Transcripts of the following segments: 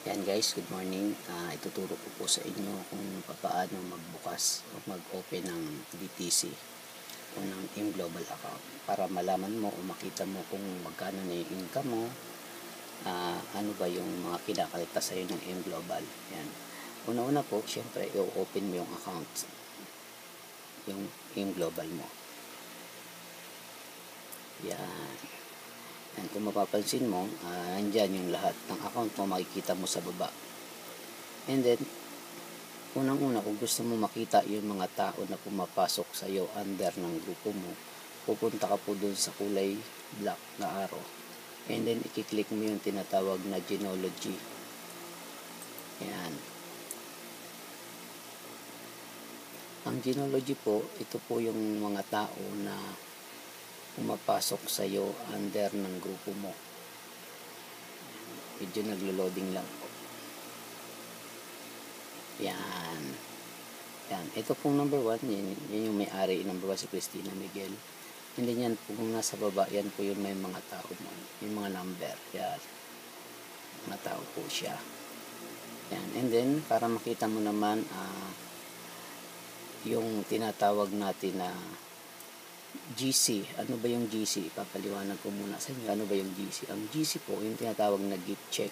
Yan guys, good morning. Ituturo ko po sa inyo kung paano magbukas o mag-open ng BTC o ng ImGlobal account para malaman mo o makita mo kung magkano na yung income mo, ano ba yung mga kinakalta sa iyo ng ImGlobal. Yan. Una-una po, syempre, i-open mo yung account, yung ImGlobal mo. Yan. And kung mapapansin mo, nandyan yung lahat ng account mo, makikita mo sa baba. And then, unang-una, kung gusto mo makita yung mga tao na pumapasok sa iyo under ng grupo mo, pupunta ka po dun sa kulay black na arrow. And then, i-click mo yung tinatawag na genealogy. Yan. Ang genealogy po, ito po yung mga tao na pumapasok sa iyo under ng grupo mo. Medyo naglo-loading lang po. Yan. Yan. Ito pong number 1, yan yung may-ari. Number 1 si Cristina Miguel. Hindi yan po kung nasa baba, yan po yung may mga tao mo. Yung mga number. Yan. Mga tao po siya. Yan. And then, para makita mo naman, yung tinatawag natin na GC. Ano ba yung GC? Papaliwanag ko muna sa inyo. Ano ba yung GC? Ang GC po, yung tinatawag na gift check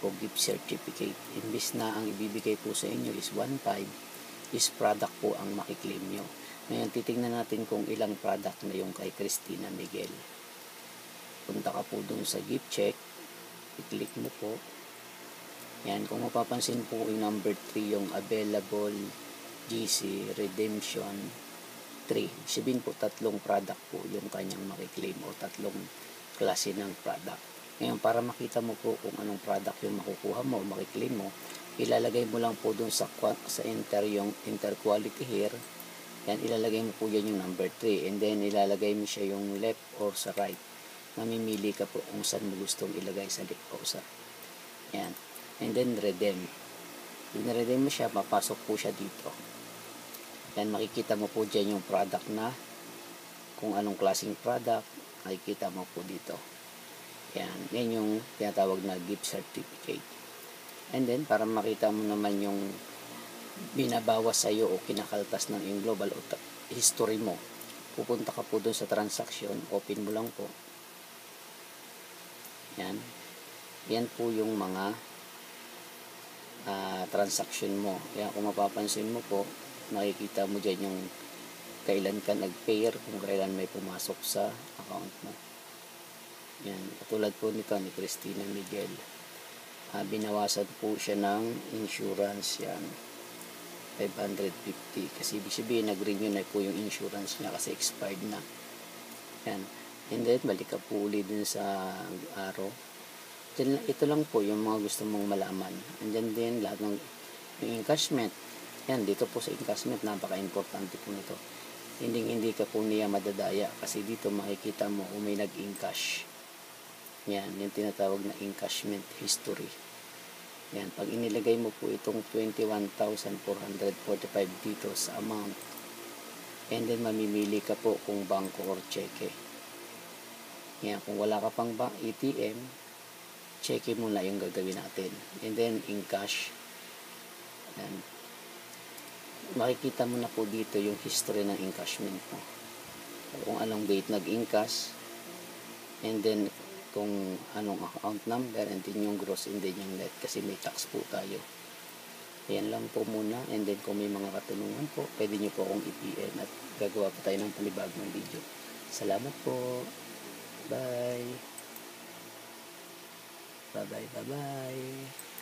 o gift certificate. Imbis na ang ibibigay po sa inyo is 1.5, is product po ang makiklaim nyo. Ngayon, titingnan natin kung ilang product na yung kay Cristina Miguel. Punta ka po dun sa gift check. I-click mo po. Yan, kung mapapansin po yung number 3, yung available GC redemption 3. Sabihin po, 3 product po yung kanyang makiklaim o 3 klase ng product. Ngayon, para makita mo po kung anong product yung makukuha mo o makiklaim mo, ilalagay mo lang po dun sa enter yung enter quality here. Yan, ilalagay mo po yan yung number 3. And then, ilalagay mo siya yung left or sa right. Mamimili ka po kung saan mo gustong ilagay sa left o sa yan. And then, redeem. I-redeem mo siya, mapasok po siya dito. Yan, makikita mo po dyan yung product na kung anong klaseng product, makikita mo po dito. Yan yung tinatawag na gift certificate. And then, para makita mo naman yung binabawas sa iyo o kinakaltas ng ImGlobal o history mo, pupunta ka po doon sa transaction, open mo lang po. Yan. Yan po yung mga transaction mo. Yan, kung mapapansin mo po, makikita mo dyan yung kailan ka nag-pair, kung kailan may pumasok sa account mo. Yan, katulad po nito ni Cristina Miguel. Binawasan po siya ng insurance, yan, 550. Kasi ibig sabihin, nag-renew na po yung insurance niya kasi expired na. Yan. And then, balik ka po ulit dun sa arrow. Ito lang po yung mga gusto mong malaman. And then din, lahat ng encashment. Yan, dito po sa encashment, napaka-importante po nito. Hindi ka po niya madadaya kasi dito makikita mo kung may nag-encash. Yan, yung tinatawag na encashment history. Yan, pag inilagay mo po itong 21,445 dito sa amount, and then mamimili ka po kung bangko or cheque. Yan, kung wala ka pang ATM, cheque muna yung gagawin natin. And then, encash. Yan. Makikita mo na po dito yung history ng encashment mo. Kung anong date nag-encash, and then kung anong account number, and then yung gross, and then yung net, kasi may tax po tayo. Ayan lang po muna. And then kung may mga katanungan po, pwede nyo po akong i-PM at gagawa po tayo ng panibagong video. Salamat po. Bye. Bye.